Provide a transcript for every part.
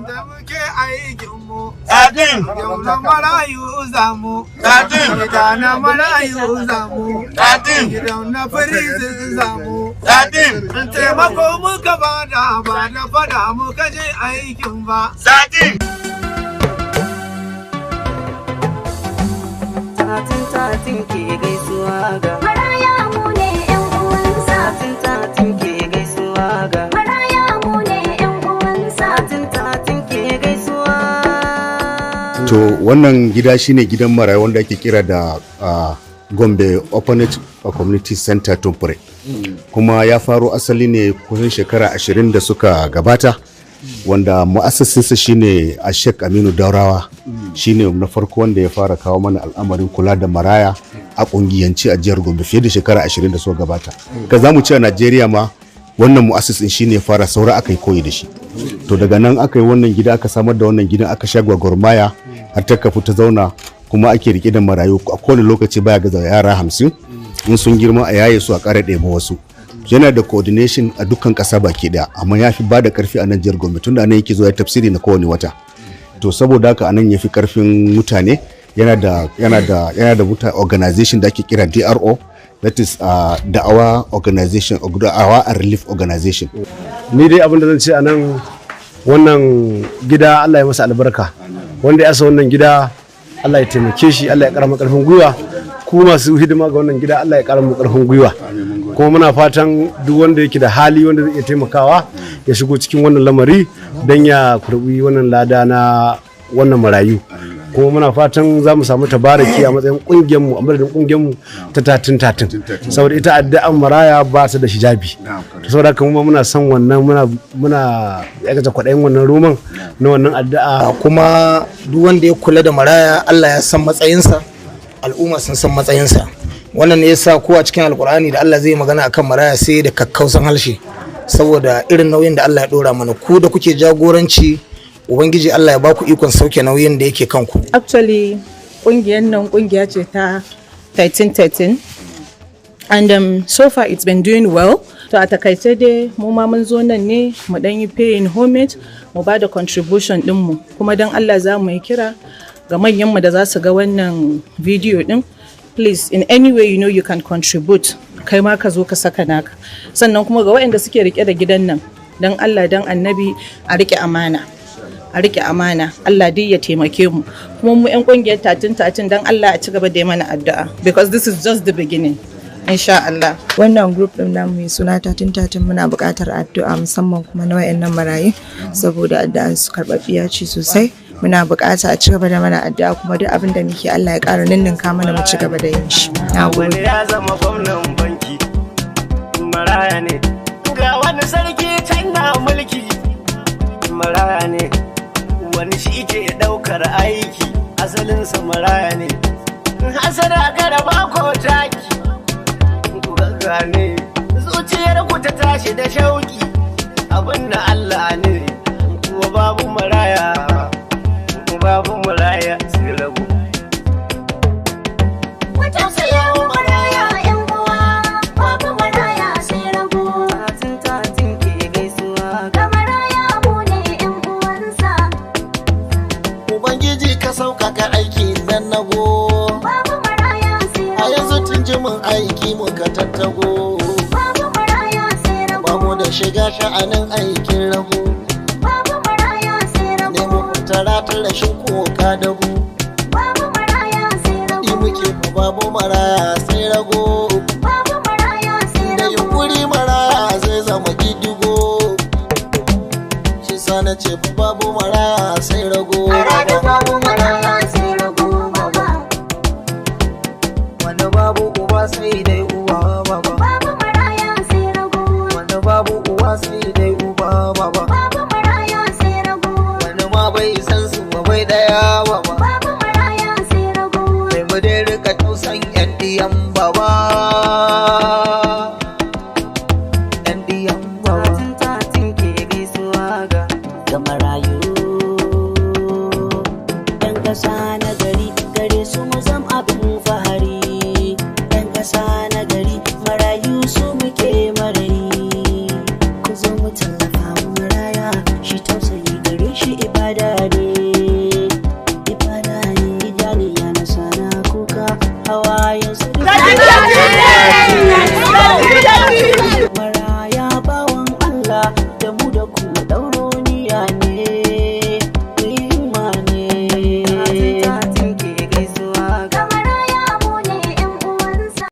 da muke aikinmu. Tatin. Yau na marayu zamu. Tatin. Gida na marayu zamu. Tatin. Gidan na firizin zamu. Tatin. Taimako muka bada ba da fada muka je aikin ba. Tatin. Tatin ke gaisuwa ga Maraya mu ne ƴan uwansa. Tatin ke gaisuwa ga Maraya mu ne ƴan uwansa. Tatin ke gaisuwa. To wannan gida shine gidan marayu wanda ake kira da Gombe Orphanage Community Center Tumpure. Kuma ya faro asali ne kusan shekara 20 da suka gabata, wanda mu'assasinsa shine a Sheikh Aminu Daurawa, shine na farko wanda ya fara kawo mana al'amarin kula da maraya a kungiyanci a jihar Gombe fiye da shekara 20 da suka gabata. Ka zamu ce a Najeriya ma wannan mu'assasin shine fara, saura aka yi koyi da shi. To daga nan aka yi wannan gida, aka samar da wannan gidan, aka sha gwagwarmaya har ta kafu ta zauna, kuma ake rike da marayu a kowane lokaci baya gaza yara 50. In sun girma a yaye su a ƙara ɗeba wasu. Yana da coordination a dukkan ƙasa baki ɗaya, amma ya fi ba da ƙarfi a nan jihar Gombe tunda anan yake zuwa tafsiri na kowane wata. To saboda haka anan ya fi ƙarfin mutane. Yana da organization da ake kira DRO, that is Da'awa Organization, Da'awa and Relief Organization. Ni dai abin da zan ce a nan, wannan gida Allah ya masa albarka, wanda ya asa wannan gida Allah ya taimake shi, Allah ya karama karfin gwiwa. Ku masu hidima ga wannan gida Allah ya karama karfin gwiwa. Kuma muna fatan duk wanda yake da hali wanda zai iya taimakawa ya shigo cikin wannan lamari don ya kurbi wannan lada na wannan marayu. Kuma muna fatan za mu samu tabaraki a matsayin kungiyarmu, a madadin kungiyarmu ta tatin, saboda ita addu'an maraya ba ta da hijabi. Saboda haka muna son wannan, muna aikata kwaɗayin wannan roman na wannan addu'a. Kuma duk wanda ya kula da maraya Allah ya san matsayinsa, al'umma sun san matsayinsa. Wannan ne yasa ko a cikin alkur'ani da Allah zai magana akan maraya sai da kakkausan harshe, saboda irin nauyin da Allah ya dora mana. Ku da kuke jagoranci, Ubangiji Allah ya ba ku ikon sauke nauyin da yake kanku. Actually, kungiyar nan kungiya ce ta 1313 and so far it's been doing well. To a takaice dai mu ma mun zo nan ne mu dan yi paying homage, mu ba da contribution dinmu, kuma dan Allah za mu yi kira ga manyanmu da za su ga wannan video din. Please, in any way you know you can contribute, kai ma ka zo ka saka naka. Sannan kuma ga waɗanda suke rike da gidan nan, dan Allah dan Annabi a rike amana. A rike amana, Allah dai ya taimake mu. Kuma mu 'yan kungiyar tatin dan Allah a ci gaba da yi mana addu'a, because this is just the beginning. Insha Allah. Wannan group din namu mai suna tatin muna buƙatar addu'a, musamman kuma na wayannan marayu, saboda addu'an su karɓaɓɓiya ce sosai. Muna buƙata a ci gaba da mana addu'a, kuma duk abin da muke Allah ya ƙara ninninka mana mu ci gaba da yin shi. Wani ya zama gwamnan banki, maraya ne. Ga wani sarki can na mulki, maraya ne. Wani shi ke ɗaukar aiki, asalinsa maraya ne. Hasada kada ba ko taki, ku gane zuciyar ku ta tashi da shauki. Abin da Allah ne, kuwa babu maraya, babu maraya sai rabu. Tausaya maraya ƴan uwa, babu maraya sai rabu. Tatin ke gaisuwa Ga maraya mu ne ƴan uwansa. Ubangiji ka sauƙaƙa aiki dan nago. Babu maraya sai A rabu. yanzu tun jimin aiki muka tattago. Babu maraya sai rabu. Ba mu da shiga sha'anin aikin rago. Babu maraya sai rabu. Nemo tara ta rashin koka dabu. Babu maraya sai rabu. Muke babu maraya sai rago. Babu maraya sai Da rabu. yunkuri maraya zai zama gidigo. Shi sana ce babu maraya sai rago. Aradu babu maraya sai rabu baba. wanda babu uba sai dai uwa baba. Babu maraya sai rabu. Wanda babu uwa sai dai uba baba. Babu maraya sai rabu. Wani ma bai san su ba bai daya baba. Babu maraya sai rabu. Sai mu dai rika tausan yan diyan baba. Yan diyan baba. Tatin ke gaisuwa ga marayu. Yan ƙasa na gari gare su mu zam abin fahari. Yan ƙasa na gari marayu su muke marari. Ku zo mu tallafa mu maraya, shi tausayi gare shi ibada. ibada ne janiya na sana kuka hawayen su maraya bawan Allah da mu da ku dauroniya ne himma ne ke gaisuwa ga maraya mu ne yan uwansa.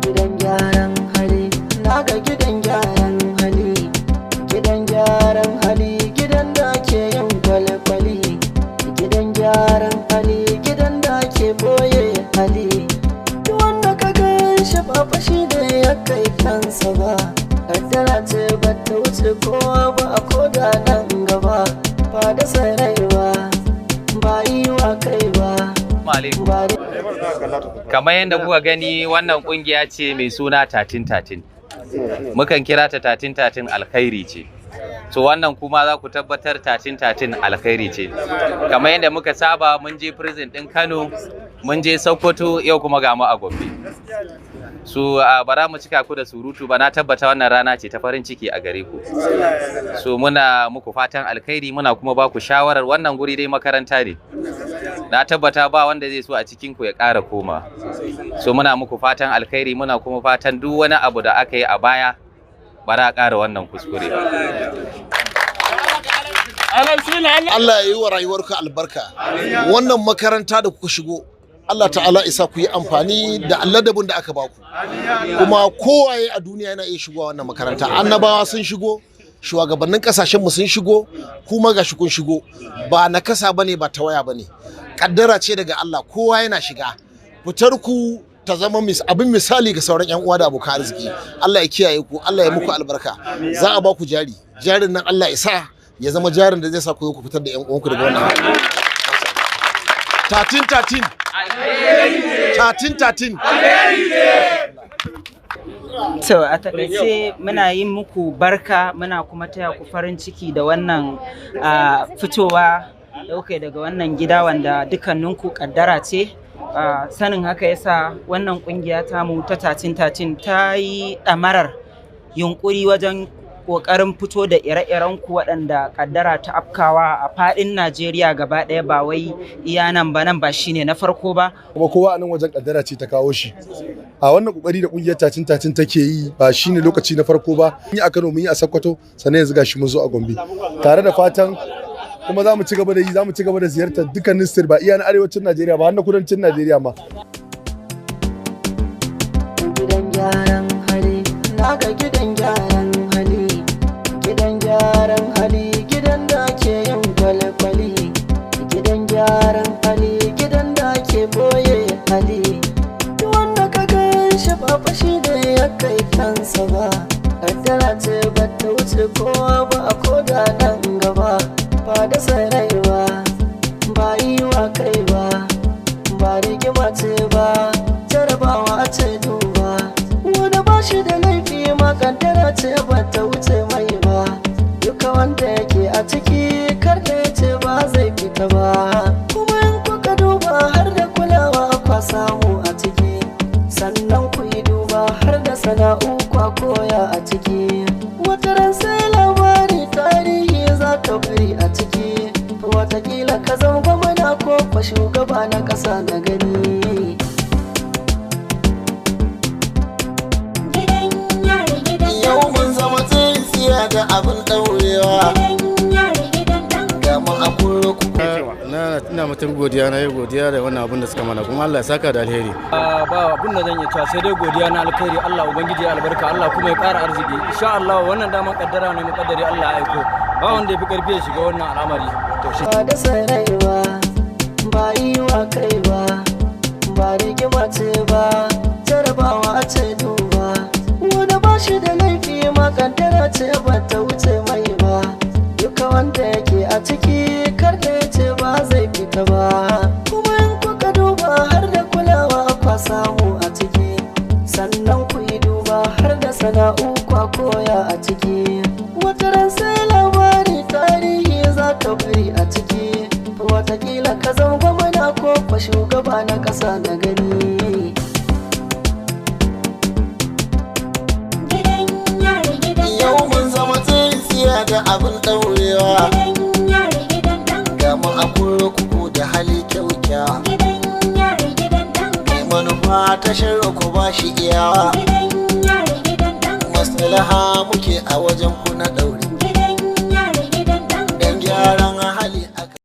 gidan gyaran hali naga gidan gyaran hali gidan gyaran hali gidan da ke yin kwale-kwale gidan gyaran hali gidan da ke boye hali duk wanda ka gan shi ba fashi da ya kai kansa ba kaddara ce ba ta wuce kowa ba a koda nan gaba ba da saraiwa ba yi wa kai ba kamar yadda kuka gani wannan kungiya ce mai suna 1313 mukan kira ta 1313 alkhairi ce so wannan kuma za ku tabbatar 1313 alkhairi ce kamar yadda muka saba mun je prison din Kano mun je Sokoto yau kuma ga mu a Gombe so bara mu cika ku da surutu ba na tabbata wannan rana ce ta farin ciki a gare ku so muna muku fatan alkhairi muna kuma ba ku shawarar wannan guri dai makaranta ne na tabbata ba wanda zai so a cikin ku ya ƙara koma so muna muku fatan alkhairi muna kuma fatan duk wani abu da aka yi a baya ba za a ƙara wannan kuskure ba. Allah ya yi wa rayuwarka albarka wannan makaranta da kuka shigo Allah ta'ala isa ku yi amfani da alladabin da aka baku kuma kowaye a duniya yana iya shigowa wannan makaranta annabawa sun shigo shugabannin kasashenmu sun shigo kuma ga kun shigo ba na kasa bane ba tawaya bane kaddara ce daga Allah kowa yana shiga fitar ku ta zama abin misali ga sauran yan uwa da abokan arziki Allah ya kiyaye ku Allah ya muku albarka za a ba ku jarin nan Allah ya sa ya zama jarin da zai sa ku fitar da yan uwanku daga wannan 13 To a taƙaice muna yin muku barka muna kuma taya ku farin ciki da wannan fitowa dauke daga wannan gida wanda dukkaninku kaddara ce sanin haka yasa wannan kungiya tamu ta 1313 ta yi ɗamarar yunkuri wajen ƙoƙarin fito da ire-iren ku waɗanda kaddara ta afkawa a faɗin Najeriya gaba ɗaya ba wai iya nan ba nan ba shine na farko ba kuma kowa a nan wajen kaddara ce ta kawo shi a wannan kokari da kungiyar 1313 take yi ba shine lokaci na farko ba mun yi a Kano mun yi a Sokoto sannan yanzu gashi mun zo a Gombe tare da fatan kuma za mu ci gaba da yi za mu ci gaba da ziyartar dukkanin state ba iya na arewacin Najeriya ba har na kudancin Najeriya ma gidan gyaran hali naga gidan gyaran hali gidan gyaran hali gidan da ke yin kwale-kwale gidan gyaran hali gidan da ke boye hali duk wanda ka gan shi ba fashi da ya kai kansa ba kaddara ce ba ta wuce kowa ba a koda nan gaba ba da saraiwa ba yi wa kai ba ba rigima ce ba jarabawa ce duba wanda ba shi da laifi ma kaddara ce ba ta wuce mai ba duka wanda yake a ciki kar da ya ce ba zai fita ba kuma in kuka duba har da kulawa kwa samu a ciki sannan ku yi duba har da sana'u kwa koya a ciki wataran sai labari tarihi za ka bari a ciki watakila ka zama gwamna ko kwa shugaba na ƙasa na gani yau mun zama tsintsiya da abin ɗaurewa gama a kuro ina mutum godiya na yi godiya da wannan abin da suka mana kuma Allah ya saka da alheri ba abin da zan yi cewa sai dai godiya na alkhairi Allah ubangiji ya albarka Allah kuma ya ƙara arziki insha Allah wannan daman kaddara ne mukaddari Allah ya aiko ba wanda ya fi karfi ya shiga wannan al'amari to shi ba da saraiwa ba yi wa kai ba ba rigima ce ba jarabawa ce duba wanda ba shi da laifi ma kaddara ce ba ta wuce mai ba duka wanda yake a ciki kar da ya ce ba zai fita ba kuma in kuka duba har da kulawa kwa samu a ciki sannan ku yi duba har da sana'u kwa koya a ciki wataran sai labari tarihi za ka bari a ciki watakila ka zama gwamna ko kwa shugaba na ƙasa na gani yau mun zama tsintsiya da abin daurewa ga mu a kurkuku da hali kyaukyawa mai manufa ta sharra ku ba shi iyawa maslaha muke a wajen ku na